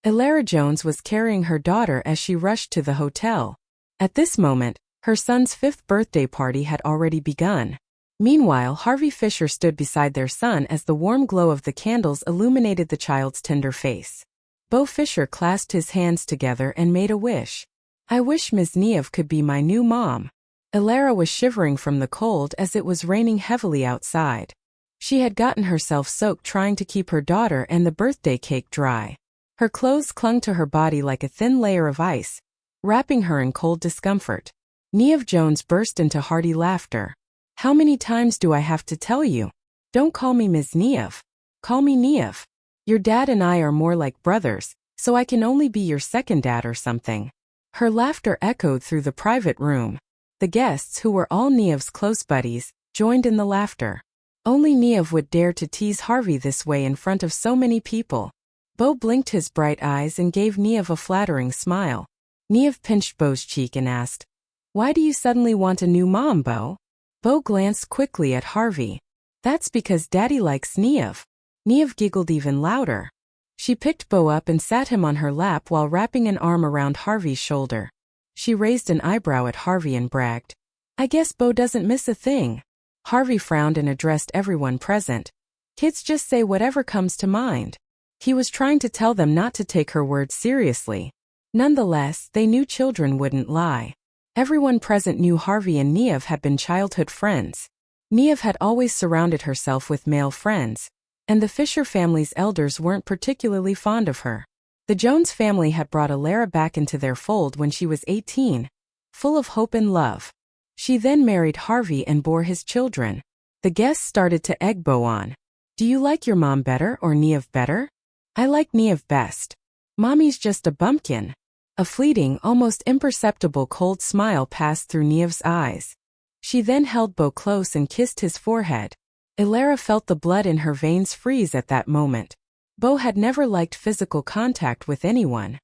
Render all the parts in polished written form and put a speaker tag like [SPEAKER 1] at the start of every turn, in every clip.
[SPEAKER 1] Elara Jones was carrying her daughter as she rushed to the hotel. At this moment, her son's 5th birthday party had already begun. Meanwhile, Harvey Fisher stood beside their son as the warm glow of the candles illuminated the child's tender face. Beau Fisher clasped his hands together and made a wish. "I wish Ms. Niev could be my new mom." Elara was shivering from the cold as it was raining heavily outside. She had gotten herself soaked trying to keep her daughter and the birthday cake dry. Her clothes clung to her body like a thin layer of ice, wrapping her in cold discomfort. Niev Jones burst into hearty laughter. "How many times do I have to tell you? Don't call me Ms. Niev. Call me Niev. Your dad and I are more like brothers, so I can only be your second dad or something." Her laughter echoed through the private room. The guests, who were all Niev's close buddies, joined in the laughter. Only Niev would dare to tease Harvey this way in front of so many people. Beau blinked his bright eyes and gave Niev a flattering smile. Niev pinched Beau's cheek and asked, "Why do you suddenly want a new mom, Beau?" Beau glanced quickly at Harvey. "That's because Daddy likes Niev." Niev giggled even louder. She picked Beau up and sat him on her lap while wrapping an arm around Harvey's shoulder. She raised an eyebrow at Harvey and bragged, "I guess Beau doesn't miss a thing." Harvey frowned and addressed everyone present. "Kids just say whatever comes to mind." He was trying to tell them not to take her words seriously. Nonetheless, they knew children wouldn't lie. Everyone present knew Harvey and Niev had been childhood friends. Niev had always surrounded herself with male friends, and the Fisher family's elders weren't particularly fond of her. The Jones family had brought Elara back into their fold when she was 18, full of hope and love. She then married Harvey and bore his children. The guests started to egg Beau on. "Do you like your mom better or Niev better?" "I like Niev best. Mommy's just a bumpkin." A fleeting, almost imperceptible cold smile passed through Niev's eyes. She then held Beau close and kissed his forehead. Elara felt the blood in her veins freeze at that moment. Beau had never liked physical contact with anyone.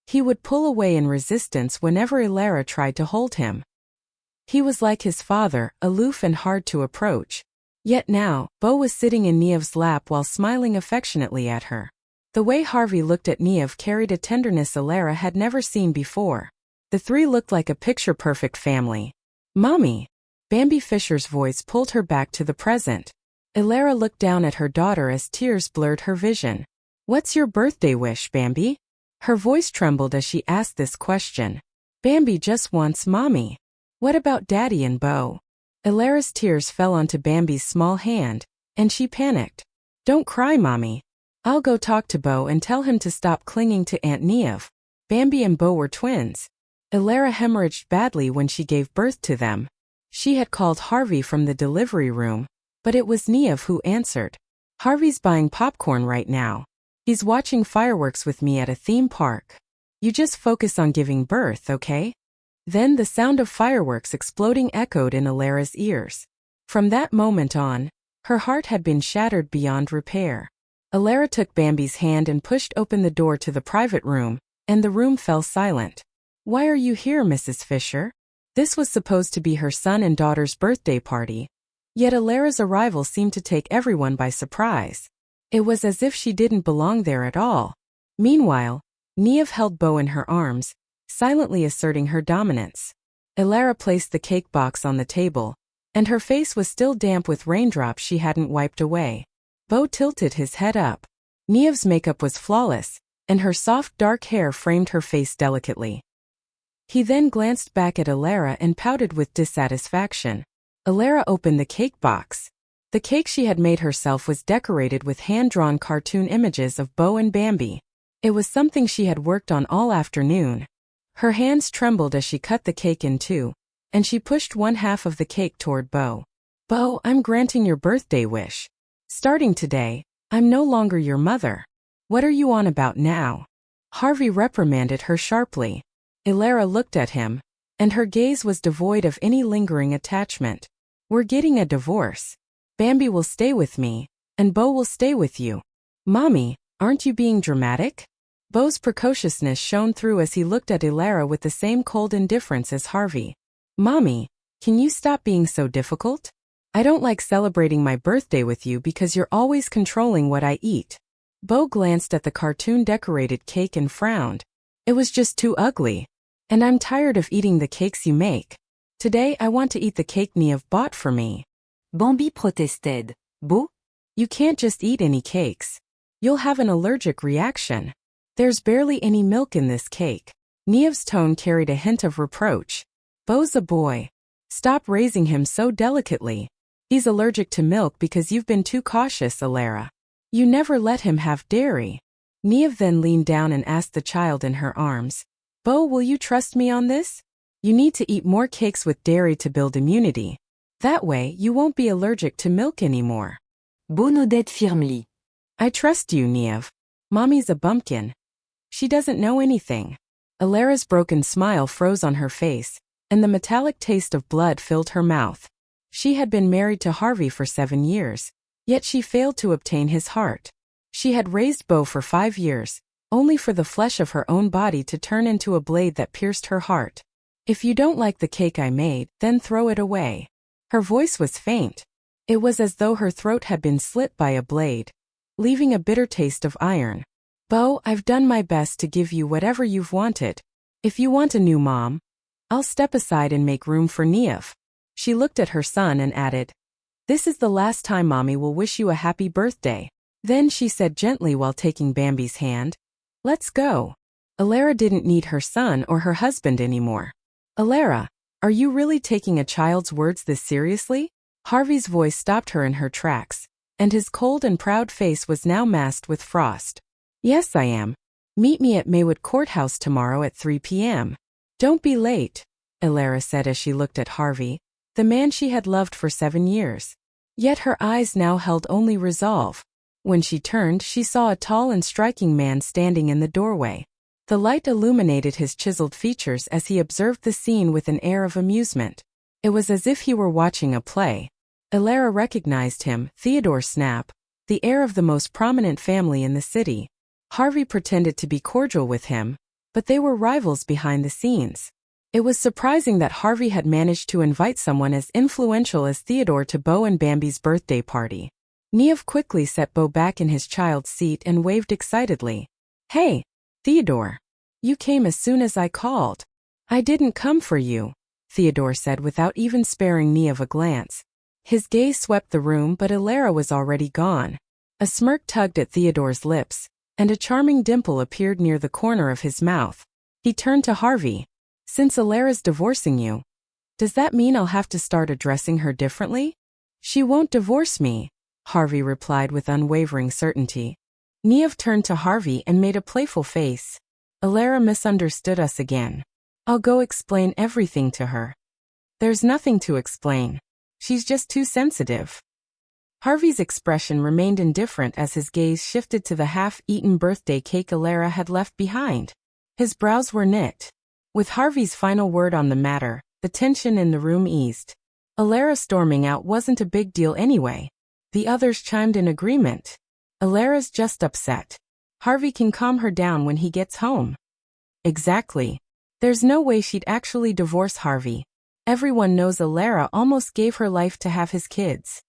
[SPEAKER 1] He would pull away in resistance whenever Elara tried to hold him. He was like his father, aloof and hard to approach. Yet now, Beau was sitting in Niev's lap while smiling affectionately at her. The way Harvey looked at Niev carried a tenderness Elara had never seen before. The three looked like a picture-perfect family. "Mommy!" Bambi Fisher's voice pulled her back to the present. Elara looked down at her daughter as tears blurred her vision. "What's your birthday wish, Bambi?" Her voice trembled as she asked this question. "Bambi just wants Mommy. What about Daddy and Beau?" Elara's tears fell onto Bambi's small hand, and she panicked. "Don't cry, Mommy. I'll go talk to Beau and tell him to stop clinging to Aunt Niev." Bambi and Beau were twins. Elara hemorrhaged badly when she gave birth to them. She had called Harvey from the delivery room, but it was Niev who answered. "Harvey's buying popcorn right now. He's watching fireworks with me at a theme park. You just focus on giving birth, okay?" Then the sound of fireworks exploding echoed in Elara's ears. From that moment on, her heart had been shattered beyond repair. Elara took Bambi's hand and pushed open the door to the private room, and the room fell silent. "Why are you here, Mrs. Fisher?" This was supposed to be her son and daughter's birthday party. Yet Elara's arrival seemed to take everyone by surprise. It was as if she didn't belong there at all. Meanwhile, Niev held Beau in her arms, silently asserting her dominance. Elara placed the cake box on the table, and her face was still damp with raindrops she hadn't wiped away. Beau tilted his head up. Niev's makeup was flawless, and her soft dark hair framed her face delicately. He then glanced back at Elara and pouted with dissatisfaction. Elara opened the cake box. The cake she had made herself was decorated with hand-drawn cartoon images of Beau and Bambi. It was something she had worked on all afternoon. Her hands trembled as she cut the cake in two, and she pushed one half of the cake toward Beau. "Beau, I'm granting your birthday wish. Starting today, I'm no longer your mother. What are you on about now?" Harvey reprimanded her sharply. Elara looked at him, and her gaze was devoid of any lingering attachment. "We're getting a divorce. Bambi will stay with me, and Beau will stay with you." "Mommy, aren't you being dramatic?" Beau's precociousness shone through as he looked at Elara with the same cold indifference as Harvey. "Mommy, can you stop being so difficult? I don't like celebrating my birthday with you because you're always controlling what I eat." Bo glanced at the cartoon-decorated cake and frowned. It was just too ugly. And I'm tired of eating the cakes you make. Today I want to eat the cake Niev bought for me.
[SPEAKER 2] Bambi protested. Bo?
[SPEAKER 1] You can't just eat any cakes. You'll have an allergic reaction. There's barely any milk in this cake. Niev's tone carried a hint of reproach. Bo's a boy. Stop raising him so delicately. He's allergic to milk because you've been too cautious, Alara. You never let him have dairy. Niev then leaned down and asked the child in her arms, Bo, will you trust me on this? You need to eat more cakes with dairy to build immunity. That way, you won't be allergic to milk anymore.
[SPEAKER 2] Bo nodded firmly.
[SPEAKER 1] I trust you, Niev. Mommy's a bumpkin. She doesn't know anything. Alara's broken smile froze on her face, and the metallic taste of blood filled her mouth. She had been married to Harvey for 7 years, yet she failed to obtain his heart. She had raised Bo for 5 years, only for the flesh of her own body to turn into a blade that pierced her heart. If you don't like the cake I made, then throw it away. Her voice was faint. It was as though her throat had been slit by a blade, leaving a bitter taste of iron. Bo, I've done my best to give you whatever you've wanted. If you want a new mom, I'll step aside and make room for Niev. She looked at her son and added, This is the last time Mommy will wish you a happy birthday. Then she said gently while taking Bambi's hand, Let's go. Alara didn't need her son or her husband anymore. Alara, are you really taking a child's words this seriously? Harvey's voice stopped her in her tracks, and his cold and proud face was now masked with frost. Yes, I am. Meet me at Maywood Courthouse tomorrow at 3 p.m. Don't be late, Alara said as she looked at Harvey, the man she had loved for 7 years. Yet her eyes now held only resolve. When she turned, she saw a tall and striking man standing in the doorway. The light illuminated his chiseled features as he observed the scene with an air of amusement. It was as if he were watching a play. Alara recognized him, Theodore Snap, the heir of the most prominent family in the city. Harvey pretended to be cordial with him, but they were rivals behind the scenes. It was surprising that Harvey had managed to invite someone as influential as Theodore to Bo and Bambi's birthday party. Niev quickly set Bo back in his child's seat and waved excitedly. Hey, Theodore. You came as soon as I called. I didn't come for you, Theodore said without even sparing Niev a glance. His gaze swept the room, but Alara was already gone. A smirk tugged at Theodore's lips, and a charming dimple appeared near the corner of his mouth. He turned to Harvey. Since Alara's divorcing you, does that mean I'll have to start addressing her differently? She won't divorce me, Harvey replied with unwavering certainty. Niev turned to Harvey and made a playful face. Alara misunderstood us again. I'll go explain everything to her. There's nothing to explain. She's just too sensitive. Harvey's expression remained indifferent as his gaze shifted to the half-eaten birthday cake Alara had left behind. His brows were knit. With Harvey's final word on the matter, the tension in the room eased. Alara storming out wasn't a big deal anyway. The others chimed in agreement. Alara's just upset. Harvey can calm her down when he gets home. Exactly. There's no way she'd actually divorce Harvey. Everyone knows Alara almost gave her life to have his kids.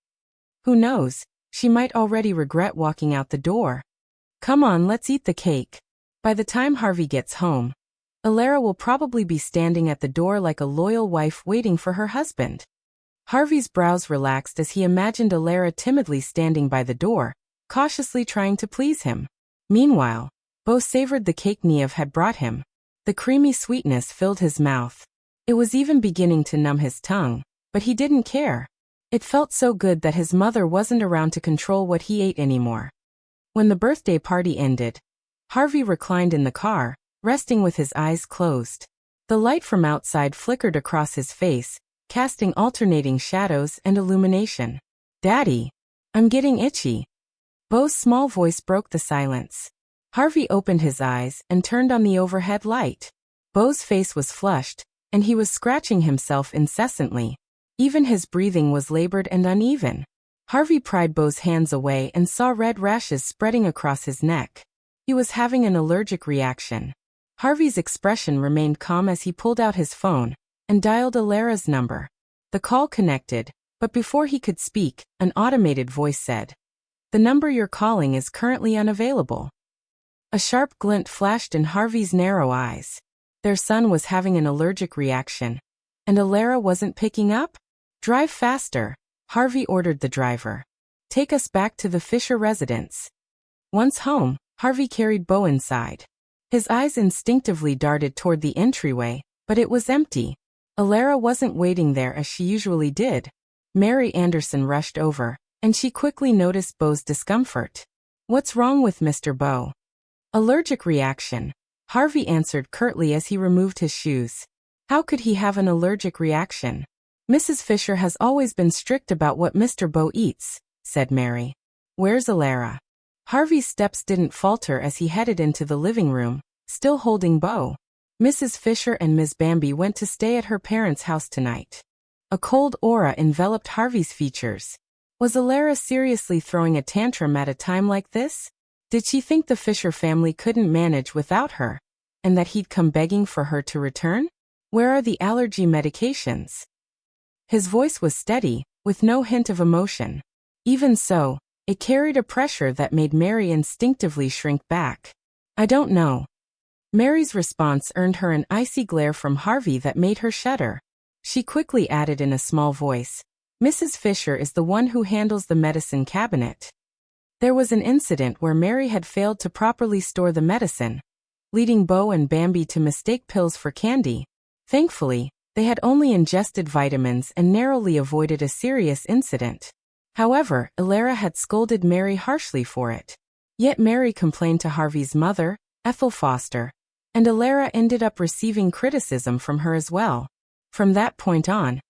[SPEAKER 1] Who knows, she might already regret walking out the door. Come on, let's eat the cake. By the time Harvey gets home, Alara will probably be standing at the door like a loyal wife waiting for her husband. Harvey's brows relaxed as he imagined Alara timidly standing by the door, cautiously trying to please him. Meanwhile, Bo savored the cake Niev had brought him. The creamy sweetness filled his mouth. It was even beginning to numb his tongue, but he didn't care. It felt so good that his mother wasn't around to control what he ate anymore. When the birthday party ended, Harvey reclined in the car, resting with his eyes closed. The light from outside flickered across his face, casting alternating shadows and illumination. Daddy, I'm getting itchy. Bo's small voice broke the silence. Harvey opened his eyes and turned on the overhead light. Bo's face was flushed, and he was scratching himself incessantly. Even his breathing was labored and uneven. Harvey pried Bo's hands away and saw red rashes spreading across his neck. He was having an allergic reaction. Harvey's expression remained calm as he pulled out his phone and dialed Alara's number. The call connected, but before he could speak, an automated voice said, The number you're calling is currently unavailable. A sharp glint flashed in Harvey's narrow eyes. Their son was having an allergic reaction. And Alara wasn't picking up? Drive faster, Harvey ordered the driver. Take us back to the Fisher residence. Once home, Harvey carried Bo inside. His eyes instinctively darted toward the entryway, but it was empty. Alara wasn't waiting there as she usually did. Mary Anderson rushed over, and she quickly noticed Bo's discomfort. What's wrong with Mr. Bo? Allergic reaction, Harvey answered curtly as he removed his shoes. How could he have an allergic reaction? Mrs. Fisher has always been strict about what Mr. Bo eats, said Mary. Where's Alara? Harvey's steps didn't falter as he headed into the living room, still holding Bo. Mrs. Fisher and Ms. Bambi went to stay at her parents' house tonight. A cold aura enveloped Harvey's features. Was Alara seriously throwing a tantrum at a time like this? Did she think the Fisher family couldn't manage without her, and that he'd come begging for her to return? Where are the allergy medications? His voice was steady, with no hint of emotion. Even so, it carried a pressure that made Mary instinctively shrink back. I don't know. Mary's response earned her an icy glare from Harvey that made her shudder. She quickly added in a small voice, Mrs. Fisher is the one who handles the medicine cabinet. There was an incident where Mary had failed to properly store the medicine, leading Bo and Bambi to mistake pills for candy. Thankfully, they had only ingested vitamins and narrowly avoided a serious incident. However, Alara had scolded Mary harshly for it. Yet Mary complained to Harvey's mother, Ethel Foster, and Alara ended up receiving criticism from her as well. From that point on,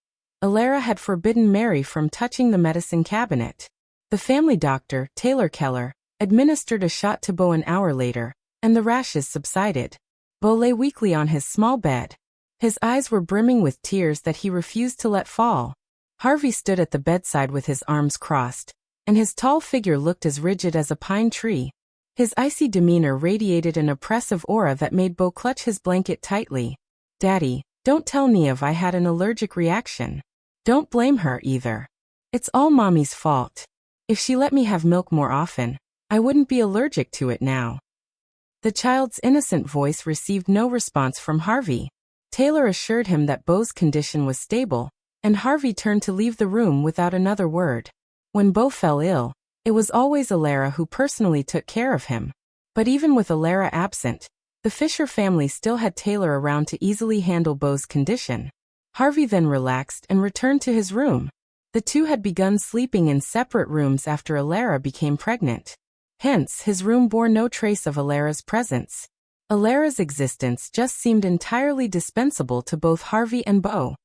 [SPEAKER 1] Alara had forbidden Mary from touching the medicine cabinet. The family doctor, Taylor Keller, administered a shot to Bo an hour later, and the rashes subsided. Bo lay weakly on his small bed. His eyes were brimming with tears that he refused to let fall. Harvey stood at the bedside with his arms crossed, and his tall figure looked as rigid as a pine tree. His icy demeanor radiated an oppressive aura that made Bo clutch his blanket tightly. Daddy, don't tell Neve I had an allergic reaction. Don't blame her either. It's all Mommy's fault. If she let me have milk more often, I wouldn't be allergic to it now. The child's innocent voice received no response from Harvey. Taylor assured him that Bo's condition was stable, and Harvey turned to leave the room without another word. When Bo fell ill, it was always Alara who personally took care of him. But even with Alara absent, the Fisher family still had Taylor around to easily handle Bo's condition. Harvey then relaxed and returned to his room. The two had begun sleeping in separate rooms after Alara became pregnant. Hence, his room bore no trace of Alara's presence. Alara's existence just seemed entirely dispensable to both Harvey and Bo.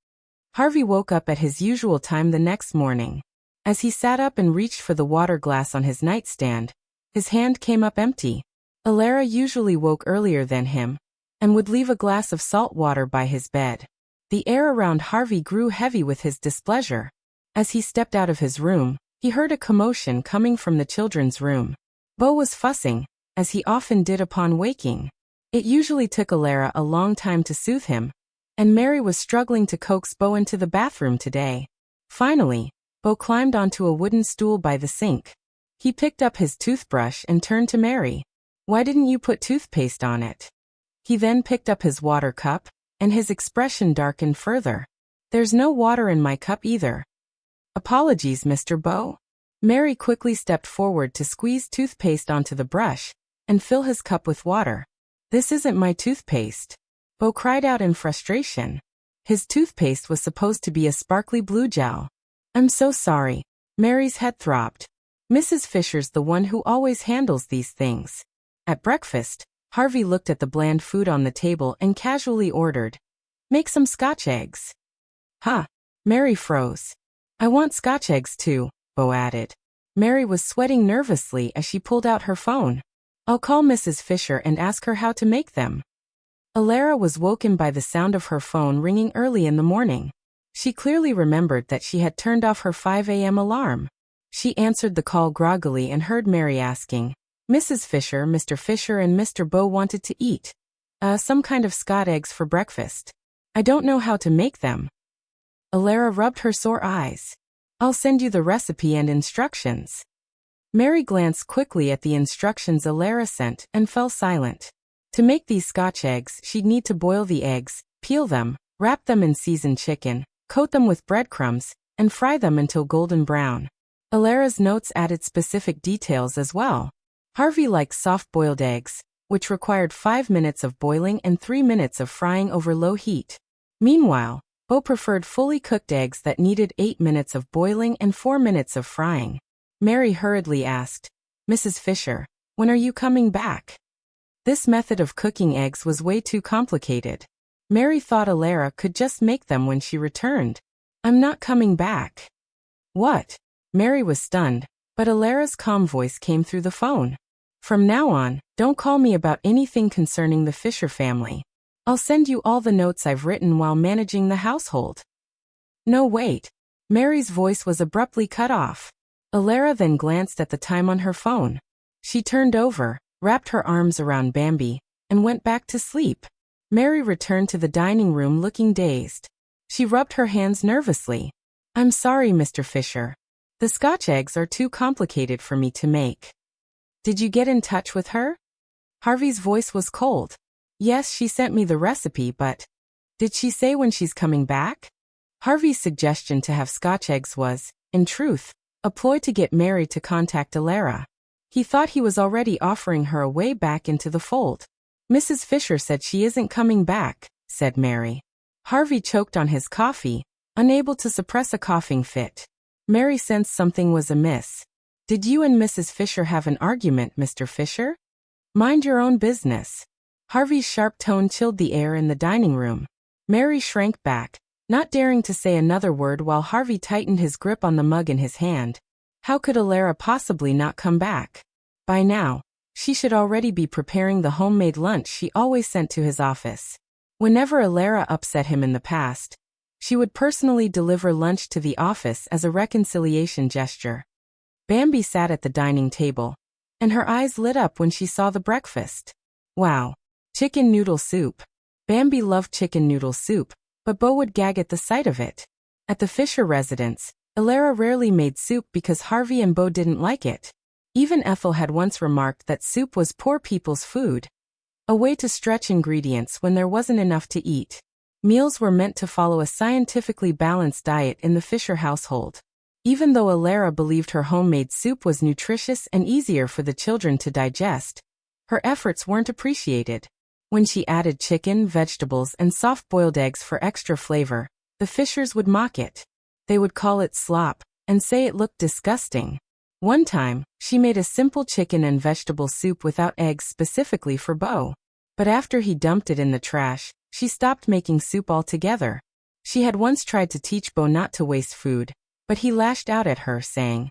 [SPEAKER 1] Harvey woke up at his usual time the next morning. As he sat up and reached for the water glass on his nightstand, his hand came up empty. Alara usually woke earlier than him, and would leave a glass of salt water by his bed. The air around Harvey grew heavy with his displeasure. As he stepped out of his room, he heard a commotion coming from the children's room. Bo was fussing, as he often did upon waking. It usually took Alara a long time to soothe him, and Mary was struggling to coax Bo into the bathroom today. Finally, Bo climbed onto a wooden stool by the sink. He picked up his toothbrush and turned to Mary. Why didn't you put toothpaste on it? He then picked up his water cup, and his expression darkened further. There's no water in my cup either. Apologies, Mr. Bo. Mary quickly stepped forward to squeeze toothpaste onto the brush and fill his cup with water. This isn't my toothpaste. Bo cried out in frustration. His toothpaste was supposed to be a sparkly blue gel. I'm so sorry. Mary's head throbbed. Mrs. Fisher's the one who always handles these things. At breakfast, Harvey looked at the bland food on the table and casually ordered, "Make some Scotch eggs." Huh. Mary froze. I want Scotch eggs too, Bo added. Mary was sweating nervously as she pulled out her phone. I'll call Mrs. Fisher and ask her how to make them. Alara was woken by the sound of her phone ringing early in the morning. She clearly remembered that she had turned off her 5 a.m. alarm. She answered the call groggily and heard Mary asking, Mrs. Fisher, Mr. Fisher and Mr. Bo wanted to eat. Some kind of Scotch eggs for breakfast. I don't know how to make them. Alara rubbed her sore eyes. I'll send you the recipe and instructions. Mary glanced quickly at the instructions Alara sent and fell silent. To make these Scotch eggs, she'd need to boil the eggs, peel them, wrap them in seasoned chicken, coat them with breadcrumbs, and fry them until golden brown. Alara's notes added specific details as well. Harvey liked soft-boiled eggs, which required 5 minutes of boiling and 3 minutes of frying over low heat. Meanwhile, Bo preferred fully cooked eggs that needed 8 minutes of boiling and 4 minutes of frying. Mary hurriedly asked, "Mrs. Fisher, when are you coming back?" This method of cooking eggs was way too complicated. Mary thought Alara could just make them when she returned. "I'm not coming back." "What?" Mary was stunned, but Alara's calm voice came through the phone. "From now on, don't call me about anything concerning the Fisher family. I'll send you all the notes I've written while managing the household." "No, wait." Mary's voice was abruptly cut off. Alara then glanced at the time on her phone. She turned over, wrapped her arms around Bambi, and went back to sleep. Mary returned to the dining room looking dazed. She rubbed her hands nervously. "I'm sorry, Mr. Fisher. The Scotch eggs are too complicated for me to make." "Did you get in touch with her?" Harvey's voice was cold. "Yes, she sent me the recipe, but did she say when she's coming back?" Harvey's suggestion to have Scotch eggs was, in truth, a ploy to get Mary to contact Alara. He thought he was already offering her a way back into the fold. "Mrs. Fisher said she isn't coming back," said Mary. Harvey choked on his coffee, unable to suppress a coughing fit. Mary sensed something was amiss. "Did you and Mrs. Fisher have an argument, Mr. Fisher?" "Mind your own business." Harvey's sharp tone chilled the air in the dining room. Mary shrank back, not daring to say another word while Harvey tightened his grip on the mug in his hand. How could Alara possibly not come back? By now, she should already be preparing the homemade lunch she always sent to his office. Whenever Alara upset him in the past, she would personally deliver lunch to the office as a reconciliation gesture. Bambi sat at the dining table, and her eyes lit up when she saw the breakfast. Wow! Chicken noodle soup. Bambi loved chicken noodle soup, but Bo would gag at the sight of it. At the Fisher residence, Alara rarely made soup because Harvey and Bo didn't like it. Even Ethel had once remarked that soup was poor people's food, a way to stretch ingredients when there wasn't enough to eat. Meals were meant to follow a scientifically balanced diet in the Fisher household. Even though Alara believed her homemade soup was nutritious and easier for the children to digest, her efforts weren't appreciated. When she added chicken, vegetables, and soft-boiled eggs for extra flavor, the Fishers would mock it. They would call it slop, and say it looked disgusting. One time, she made a simple chicken and vegetable soup without eggs specifically for Bo. But after he dumped it in the trash, she stopped making soup altogether. She had once tried to teach Bo not to waste food, but he lashed out at her, saying,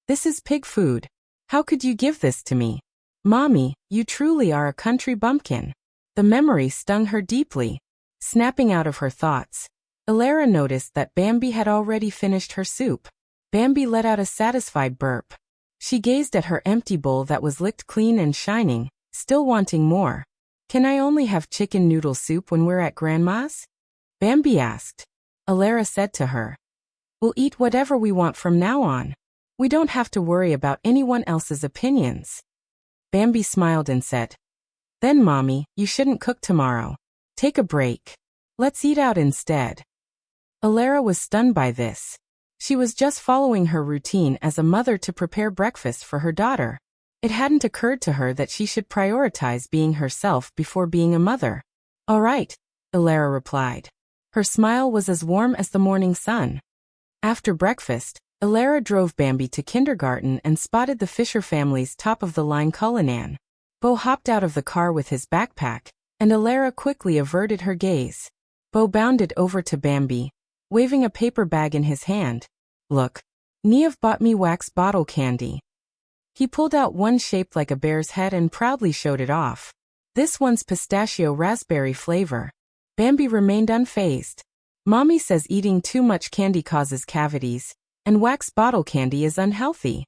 [SPEAKER 1] "This is pig food. How could you give this to me? Mommy, you truly are a country bumpkin." The memory stung her deeply. Snapping out of her thoughts, Alara noticed that Bambi had already finished her soup. Bambi let out a satisfied burp. She gazed at her empty bowl that was licked clean and shining, still wanting more. "Can I only have chicken noodle soup when we're at Grandma's?" Bambi asked. Alara said to her, "We'll eat whatever we want from now on. We don't have to worry about anyone else's opinions." Bambi smiled and said, "Then Mommy, you shouldn't cook tomorrow. Take a break. Let's eat out instead." Alara was stunned by this. She was just following her routine as a mother to prepare breakfast for her daughter. It hadn't occurred to her that she should prioritize being herself before being a mother. "All right," Alara replied. Her smile was as warm as the morning sun. After breakfast, Alara drove Bambi to kindergarten and spotted the Fisher family's top-of-the-line Cullinan. Bo hopped out of the car with his backpack, and Alara quickly averted her gaze. Bo bounded over to Bambi, waving a paper bag in his hand. "Look, Niev bought me wax bottle candy." He pulled out one shaped like a bear's head and proudly showed it off. "This one's pistachio raspberry flavor." Bambi remained unfazed. "Mommy says eating too much candy causes cavities, and wax bottle candy is unhealthy."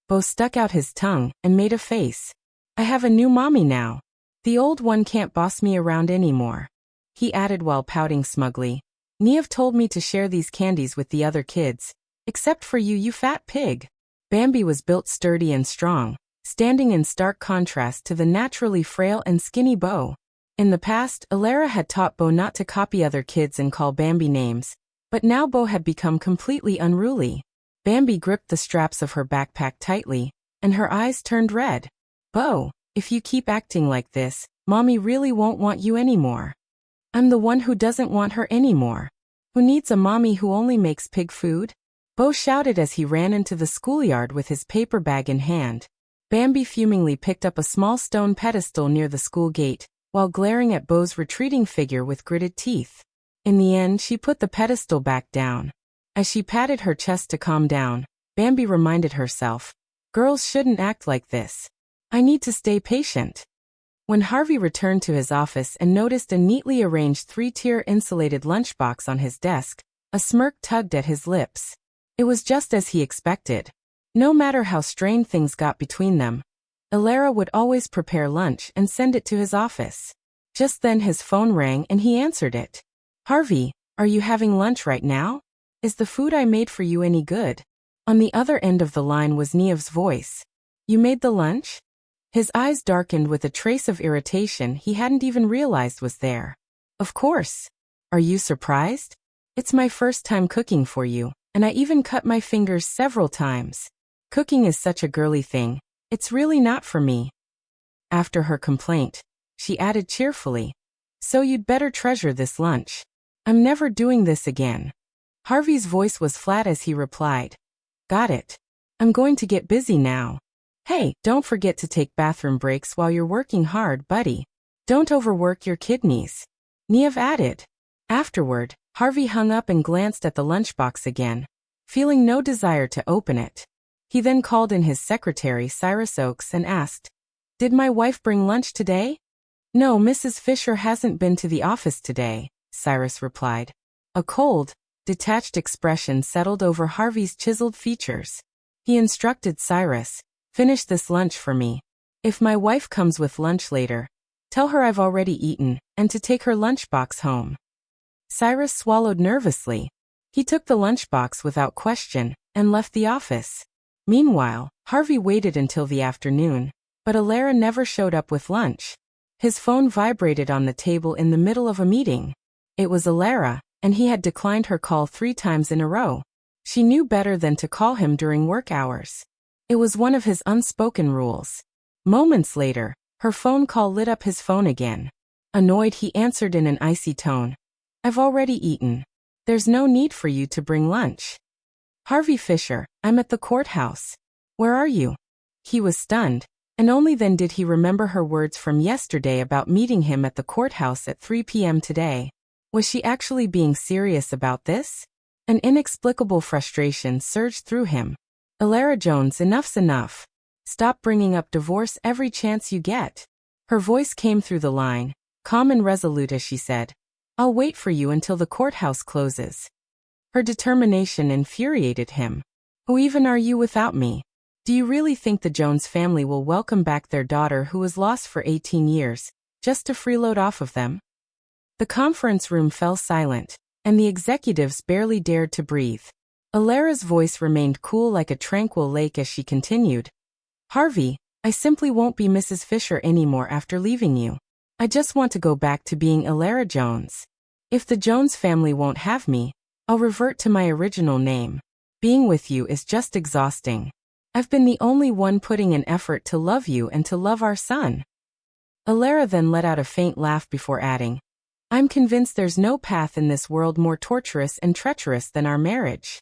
[SPEAKER 1] Bo stuck out his tongue and made a face. "I have a new mommy now. The old one can't boss me around anymore." He added while pouting smugly, "Niev told me to share these candies with the other kids, except for you, you fat pig." Bambi was built sturdy and strong, standing in stark contrast to the naturally frail and skinny Bo. In the past, Alara had taught Bo not to copy other kids and call Bambi names, but now Bo had become completely unruly. Bambi gripped the straps of her backpack tightly, and her eyes turned red. Bo, if you keep acting like this, Mommy really won't want you anymore. I'm the one who doesn't want her anymore. Who needs a mommy who only makes pig food? Bo shouted as he ran into the schoolyard with his paper bag in hand. Bambi fumingly picked up a small stone pedestal near the school gate, while glaring at Bo's retreating figure with gritted teeth. In the end, she put the pedestal back down. As she patted her chest to calm down, Bambi reminded herself, girls shouldn't act like this. I need to stay patient. When Harvey returned to his office and noticed a neatly arranged 3-tier insulated lunchbox on his desk, a smirk tugged at his lips. It was just as he expected. No matter how strained things got between them, Alara would always prepare lunch and send it to his office. Just then his phone rang and he answered it. Harvey, are you having lunch right now? Is the food I made for you any good? On the other end of the line was Niamh's voice. You made the lunch? His eyes darkened with a trace of irritation he hadn't even realized was there. Of course. Are you surprised? It's my first time cooking for you, and I even cut my fingers several times. Cooking is such a girly thing. It's really not for me. After her complaint, she added cheerfully, so you'd better treasure this lunch. I'm never doing this again. Harvey's voice was flat as he replied. Got it. I'm going to get busy now. Hey, don't forget to take bathroom breaks while you're working hard, buddy. Don't overwork your kidneys. Niamh added. Afterward, Harvey hung up and glanced at the lunchbox again, feeling no desire to open it. He then called in his secretary, Cyrus Oakes, and asked, Did my wife bring lunch today? No, Mrs. Fisher hasn't been to the office today, Cyrus replied. A cold, detached expression settled over Harvey's chiseled features. He instructed Cyrus, Finish this lunch for me. If my wife comes with lunch later, tell her I've already eaten, and to take her lunchbox home. Cyrus swallowed nervously. He took the lunchbox without question, and left the office. Meanwhile, Harvey waited until the afternoon, but Alara never showed up with lunch. His phone vibrated on the table in the middle of a meeting. It was Alara, and he had declined her call 3 times in a row. She knew better than to call him during work hours. It was one of his unspoken rules. Moments later, her phone call lit up his phone again. Annoyed, he answered in an icy tone. I've already eaten. There's no need for you to bring lunch. Harvey Fisher, I'm at the courthouse. Where are you? He was stunned, and only then did he remember her words from yesterday about meeting him at the courthouse at 3 p.m. today. Was she actually being serious about this? An inexplicable frustration surged through him. Alara Jones, enough's enough. Stop bringing up divorce every chance you get. Her voice came through the line, calm and resolute as she said, I'll wait for you until the courthouse closes. Her determination infuriated him. Who even are you without me? Do you really think the Jones family will welcome back their daughter who was lost for 18 years, just to freeload off of them? The conference room fell silent, and the executives barely dared to breathe. Alara's voice remained cool like a tranquil lake as she continued. Harvey, I simply won't be Mrs. Fisher anymore after leaving you. I just want to go back to being Alara Jones. If the Jones family won't have me, I'll revert to my original name. Being with you is just exhausting. I've been the only one putting an effort to love you and to love our son. Alara then let out a faint laugh before adding, I'm convinced there's no path in this world more torturous and treacherous than our marriage.